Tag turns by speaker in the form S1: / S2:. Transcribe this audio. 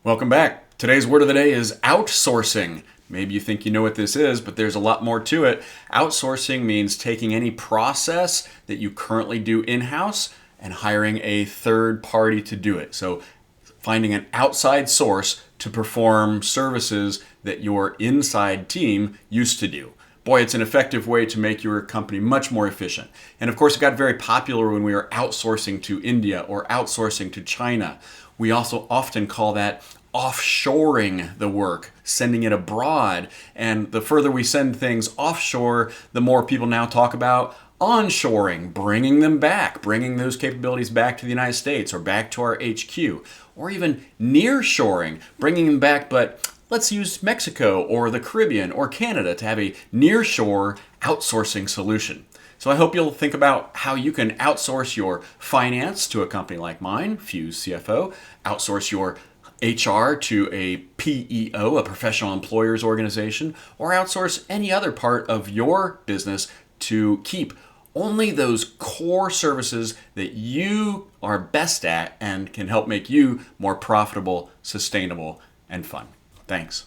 S1: Welcome back. Today's word of the day is outsourcing. Maybe you think you know what this is, but there's a lot more to it. Outsourcing means taking any process that you currently do in-house and hiring a third party to do it. So finding an outside source to perform services that your inside team used to do. Boy, it's an effective way to make your company much more efficient. And of course, it got very popular when we were outsourcing to India or outsourcing to China. We also often call that offshoring the work, sending it abroad. And the further we send things offshore, the more people now talk about onshoring, bringing them back, bringing those capabilities back to the United States or back to our HQ, or even nearshoring, bringing them back, but let's use Mexico or the Caribbean or Canada to have a nearshore outsourcing solution. So I hope you'll think about how you can outsource your finance to a company like mine, Fuse CFO, outsource your HR to a PEO, a professional employers organization, or outsource any other part of your business to keep only those core services that you are best at and can help make you more profitable, sustainable, and fun. Thanks.